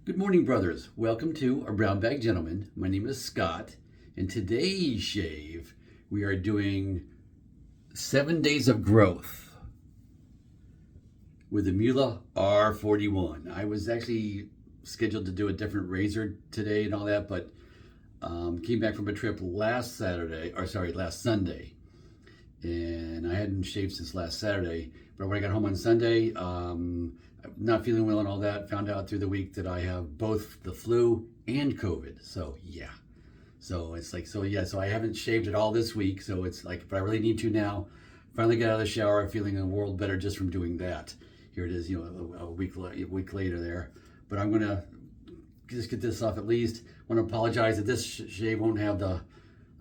Good morning, brothers. Welcome to our Brown Bag Gentleman. My name is Scott. In today's shave, we are doing 7 days of growth with the Muhle R41. I was actually scheduled to do a different razor today and all that, but came back from a trip last Sunday, and I hadn't shaved since last Saturday. But when I got home on Sunday, not feeling well and all that, found out through the week that I have both the flu and COVID. So yeah, so I haven't shaved at all this week. So it's like, but I really need to now. Finally got out of the shower, feeling a world better just from doing that. Here it is, a week later there. But I'm gonna just get this off at least. I want to apologize that this shave won't have the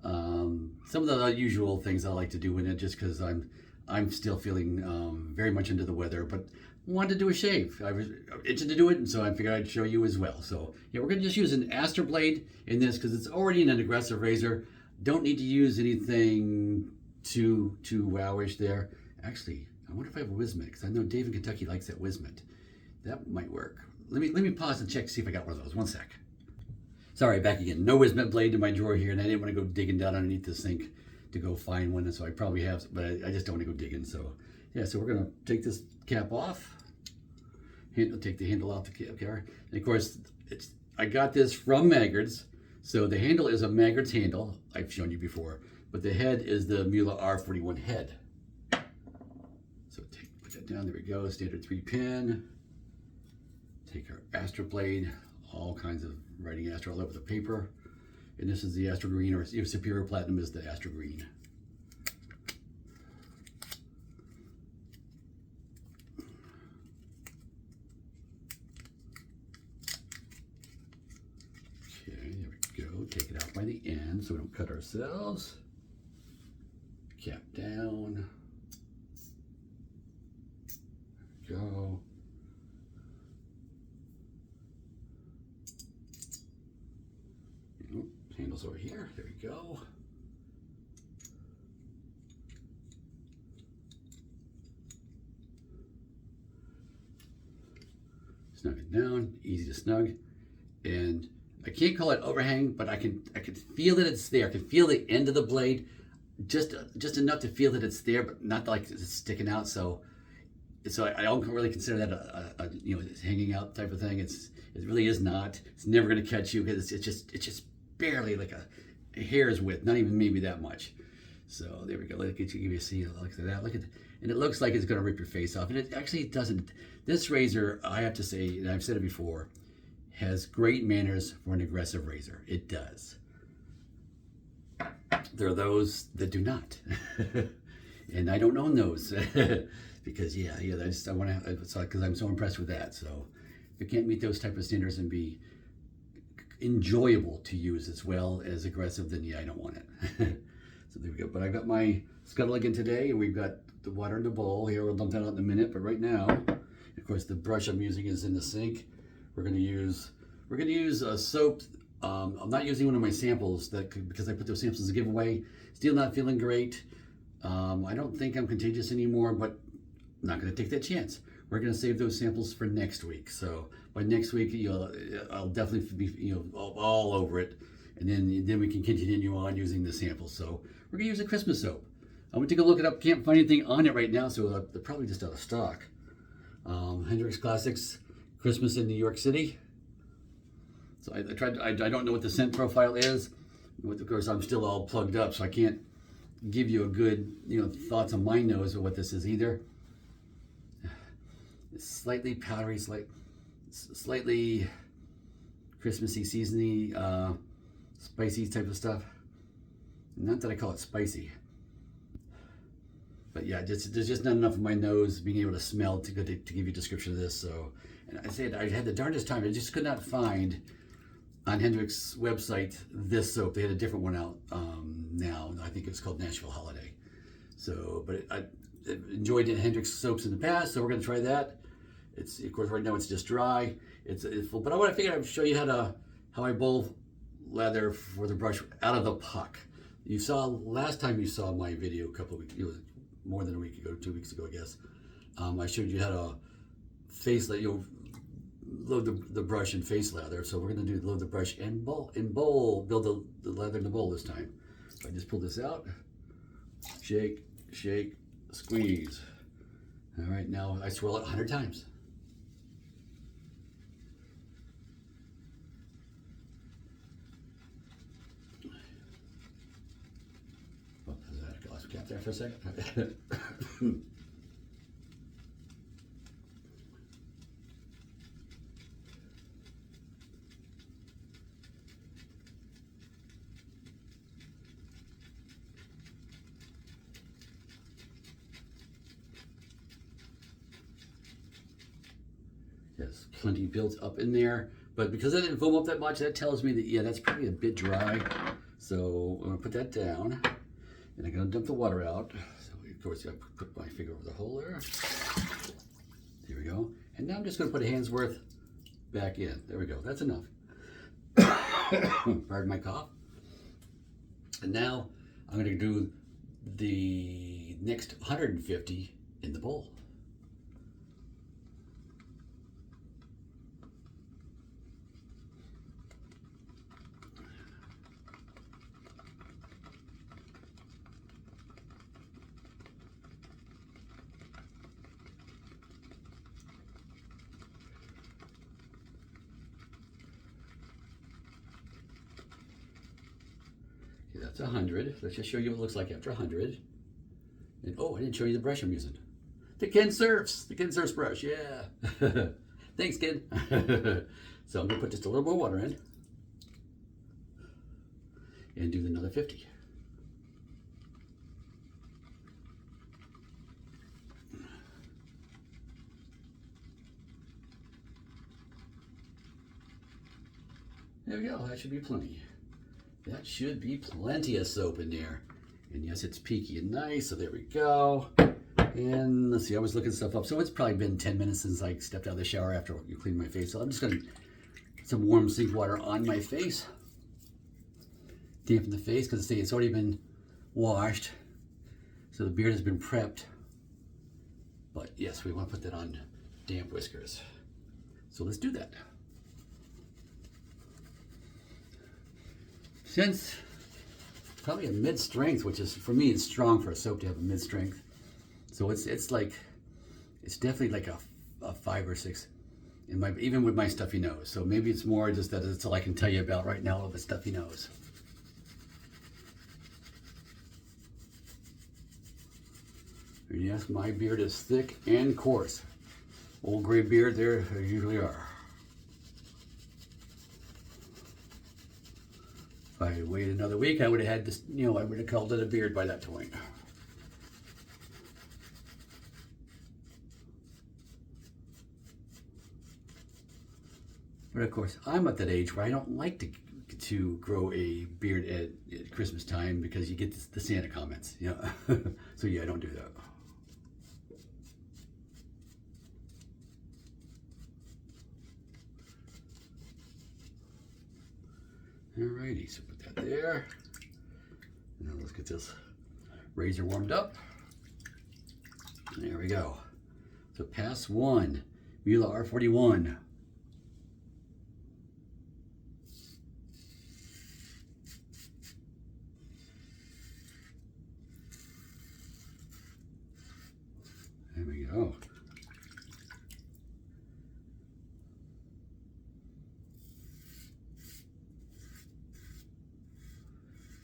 some of the usual things I like to do in it, just because I'm still feeling very much into the weather, but wanted to do a shave. I was itching to do it, and so I figured I'd show you as well. So yeah, we're gonna just use an Astra blade in this because it's already an aggressive razor. Don't need to use anything too wowish there. Actually, I wonder if I have a Wismet, because I know Dave in Kentucky likes that Wismet. That might work. Let me pause and check to see if I got one of those. One sec. Sorry, back again. No Wismet blade in my drawer here, and I didn't want to go digging down underneath the sink to go find one, so I probably have, but I just don't want to go digging. So yeah, so we're gonna take this cap off. Take the handle off the cap here, and of course I got this from Maggards. So the handle is a Maggards handle. I've shown you before, but the head is the Muhle R41 head. So put that down. There we go. Standard 3-pin. Take our Astra blade. All kinds of writing Astra all over the paper. And this is the Astra Green, or Superior Platinum is the Astra Green. Okay, there we go. Take it out by the end so we don't cut ourselves. Cap down. There we go. Handles over here. There we go. Snug it down, easy to snug. And I can't call it overhang, but I can feel that it's there. I can feel the end of the blade, just enough to feel that it's there, but not like it's sticking out. So I don't really consider that a it's hanging out type of thing. It really is not. It's never going to catch you because it's just barely like a hair's width, not even maybe that much. So there we go. Let me give you a see. Look at that. Look at, and it looks like it's going to rip your face off, and it actually doesn't. This razor, I have to say, and I've said it before, has great manners for an aggressive razor. It does. There are those that do not, and I don't own those because I want to, because I'm so impressed with that. So if it can't meet those type of standards and be enjoyable to use as well as aggressive, then yeah, I don't want it. So there we go. But I got my skuttle again today, and we've got the water in the bowl here. We'll dump that out in a minute. But right now, of course, the brush I'm using is in the sink. We're gonna use a soap. I'm not using one of my samples because I put those samples as a giveaway. Still not feeling great. I don't think I'm contagious anymore, but I'm not gonna take that chance. We're going to save those samples for next week. So by next week, I'll definitely be all over it, and then we can continue on using the samples. So we're going to use a Christmas soap. I'm going to take a look it up. Can't find anything on it right now, so they're probably just out of stock. Hendricks Classics Christmas in New York City. So I don't know what the scent profile is. Of course, I'm still all plugged up, so I can't give you a good thoughts on my nose of what this is either. It's slightly powdery, slightly Christmassy, seasony, spicy type of stuff. Not that I call it spicy, but yeah, there's just not enough of my nose being able to smell to give you a description of this. So, and I said I had the darndest time. I just could not find on Hendricks' website this soap. They had a different one out now. I think it was called Nashville Holiday. So, but I enjoyed Hendricks soaps in the past, so we're going to try that. It's, of course, right now it's just dry. It's full, but I figured I'd show you how I bowl lather for the brush out of the puck. You saw last time you saw my video a couple of weeks, it was more than a week ago, 2 weeks ago, I guess. I showed you how to face, load the brush and face lather. So we're gonna do load the brush and bowl, build the lather in the bowl this time. So I just pull this out, shake, shake, squeeze. All right, now I swirl it 100 times. Oh, I lost my cap there for a second. Yes, plenty built up in there, but because I didn't foam up that much, that tells me that, yeah, that's probably a bit dry. So I'm gonna put that down, and I'm gonna dump the water out. So of course, I put my finger over the hole there. There we go. And now I'm just gonna put a hand's worth back in. There we go, that's enough. Pardon my cough. And now I'm gonna do the next 150 in the bowl. That's 100. Let's just show you what it looks like after 100. And oh, I didn't show you the brush I'm using. The Ken Surfs brush, yeah. Thanks, Ken. So I'm gonna put just a little more water in and do another 50. There we go, that should be plenty. That should be plenty of soap in there. And yes, it's peaky and nice, so there we go. And let's see, I was looking stuff up. So it's probably been 10 minutes since I stepped out of the shower after you cleaned my face. So I'm just gonna put some warm sink water on my face. Dampen the face, because see, it's already been washed. So the beard has been prepped. But yes, we want to put that on damp whiskers. So let's do that. Since probably a mid-strength, which is, for me, it's strong for a soap to have a mid-strength. So it's definitely like a 5 or 6, even with my stuffy nose. So maybe it's more just that that's all I can tell you about right now of a stuffy nose. And yes, my beard is thick and coarse. Old gray beard, there they usually are. If I had waited another week, I would have had this, I would have called it a beard by that point. But of course, I'm at that age where I don't like to grow a beard at Christmas time because you get the Santa comments, So yeah, I don't do that. Alrighty, so put that there. Now let's get this razor warmed up. There we go. So pass 1, Muhle R41. There we go.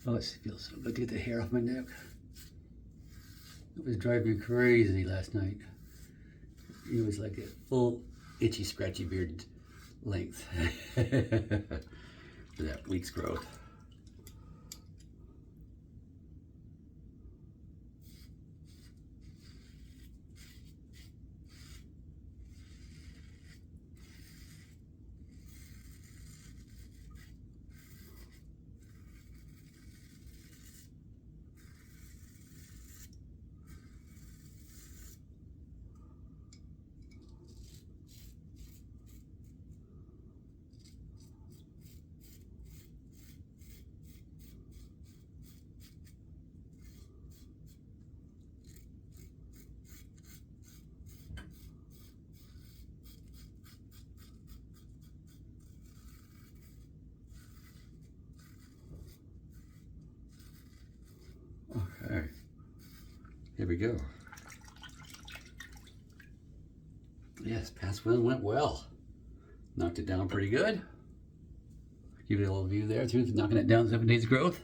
Oh, it feels so good to get the hair off my neck. It was driving me crazy last night. It was like a full itchy, scratchy beard length for that week's growth. we go. Yes, pass wheel went well. Knocked it down pretty good. Give you a little view there too, knocking it down 7 days growth.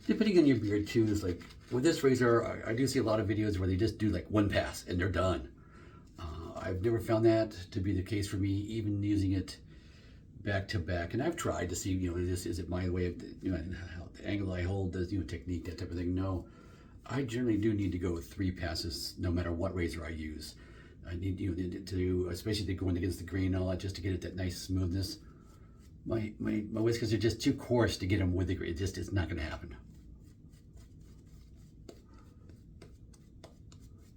Depending on your beard too, is like with this razor, I do see a lot of videos where they just do like one pass and they're done. I've never found that to be the case for me, even using it back to back. And I've tried to see, you know, is it my way of, you know, how the angle I hold, the, you know, technique, that type of thing. No, I generally do need to go with 3 passes no matter what razor I use. I need, you know, to, especially going against the grain and all that, just to get it that nice smoothness. My whiskers are just too coarse to get them with the grain. It's not going to happen.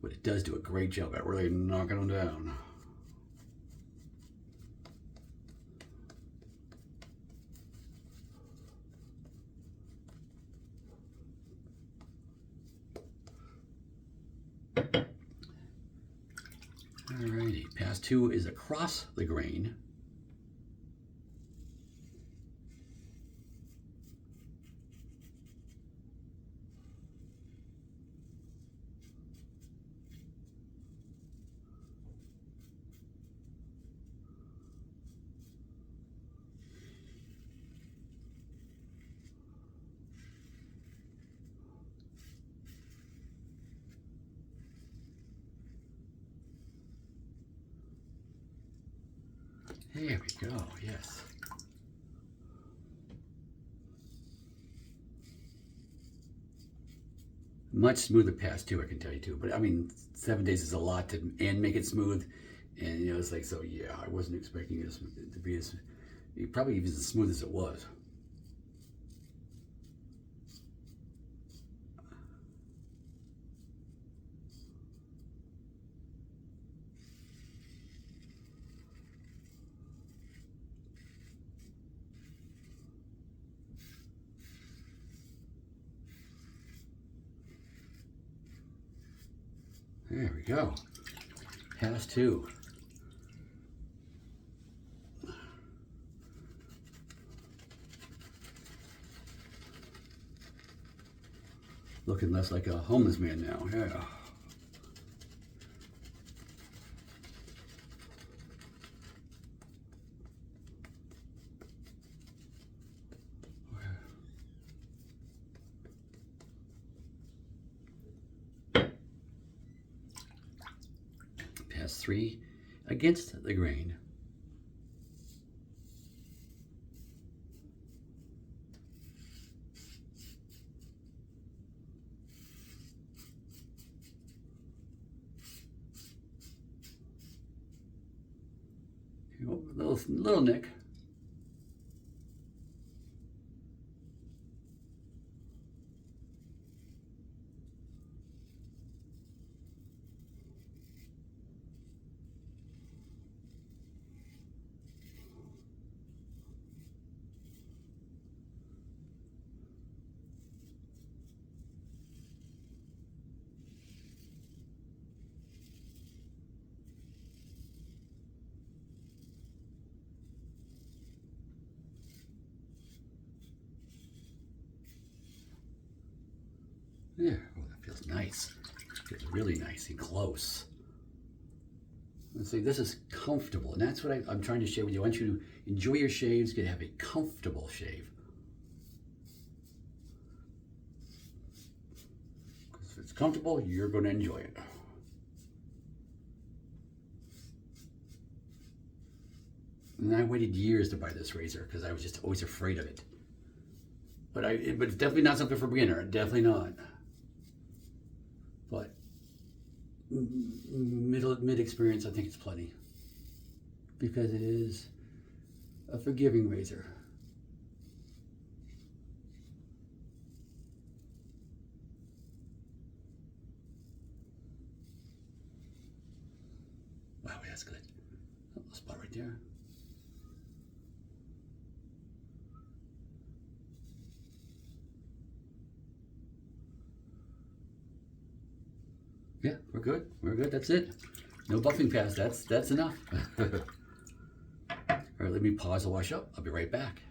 But it does do a great job at really knocking them down. Alrighty, pass 2 is across the grain. There we go, yes. Much smoother pass too, I can tell you too. But I mean, 7 days is a lot to and make it smooth. And you know, it's like, so yeah, I wasn't expecting this to be as, probably even as smooth as it was. There we go. Pass 2. Looking less like a homeless man now, yeah. Pass 3 against the grain. Little nick. Yeah, oh, that feels nice. Feels really nice and close. Let's see, this is comfortable, and that's what I'm trying to share with you. I want you to enjoy your shaves, get have a comfortable shave. Because if it's comfortable, you're going to enjoy it. And I waited years to buy this razor because I was just always afraid of it. But it's definitely not something for a beginner. Definitely not. But mid experience, I think it's plenty, because it is a forgiving razor. Wow, that's good. A little spot right there. Yeah, we're good. We're good. That's it. No buffing pass. That's enough. All right, let me pause to wash up. I'll be right back.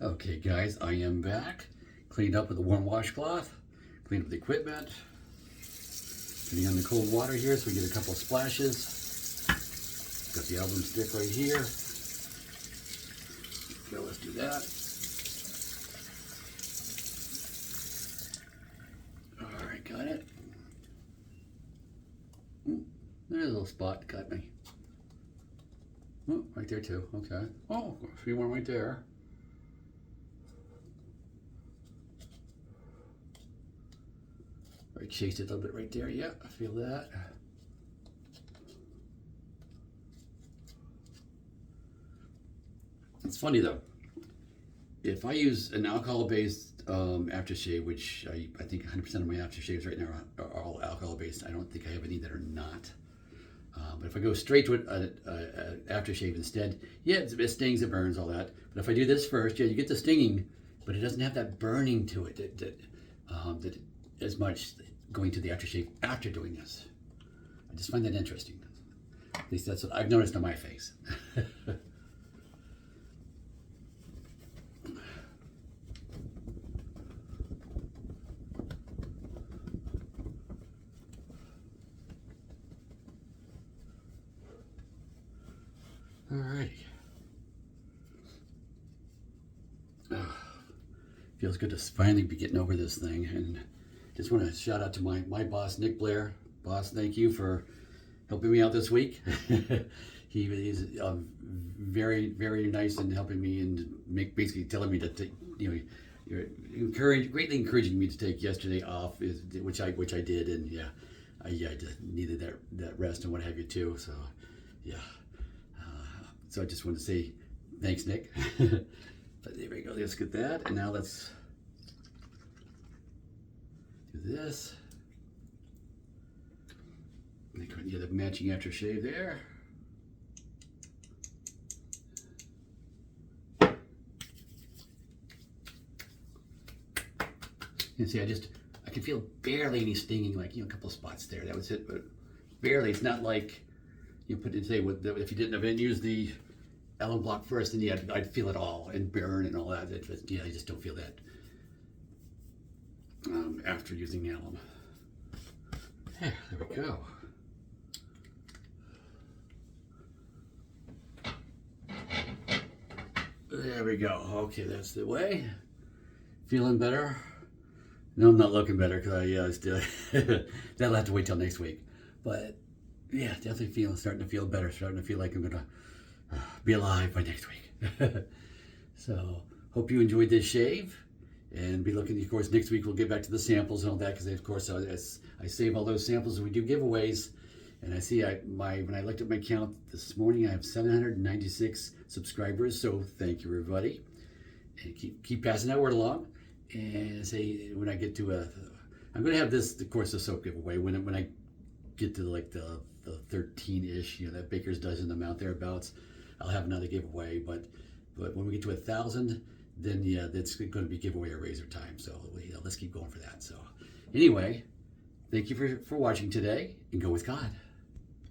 Okay guys, I am back. Cleaned up with a warm washcloth, cleaned up the equipment, putting on the cold water here so we get a couple of splashes. Got the Alum stick right here. Okay, let's do that. Alright, got it. There's a little spot, got me. Oh, right there too, okay. Oh, a few more right there. Right, chased it a little bit right there, yeah, I feel that. It's funny though, if I use an alcohol-based aftershave, which I think 100% of my aftershaves right now are all alcohol-based. I don't think I have any that are not. But if I go straight to an aftershave instead, yeah, it stings, it burns, all that. But if I do this first, yeah, you get the stinging, but it doesn't have that burning to it that as much going to the aftershave after doing this. I just find that interesting. At least that's what I've noticed on my face. Alrighty. Feels good to finally be getting over this thing, and just want to shout out to my boss, Nick Blair. Boss, thank you for helping me out this week. He is very, very nice in helping me and basically telling me to you're greatly encouraging me to take yesterday off, which I did, and yeah, I just needed that rest and what have you too. So yeah. So I just want to say thanks, Nick. But there we go, let's get that. And now let's do this. And go ahead and get a matching aftershave there. You see, I can feel barely any stinging, like, a couple of spots there. That was it, but barely. It's not like you put it, say, if you didn't use the Alum block first, then yeah, I'd feel it all and burn and all that. I just don't feel that after using Alum. Yeah, there we go. There we go. Okay, that's the way. Feeling better? No, I'm not looking better because I still that'll have to wait till next week. But yeah, definitely starting to feel better. Starting to feel like I'm gonna be alive by next week. So hope you enjoyed this shave, and be looking. Of course, next week we'll get back to the samples and all that, because of course I save all those samples and we do giveaways. And I see when I looked at my count this morning, I have 796 subscribers. So thank you, everybody, and keep passing that word along. And say when I get to I'm going to have this, of course, the soap giveaway when I get to like the 13-ish, that baker's dozen amount thereabouts, I'll have another giveaway. But when we get to 1,000, then yeah, that's going to be giveaway or razor time. So let's keep going for that. So anyway, thank you for watching today, and go with God.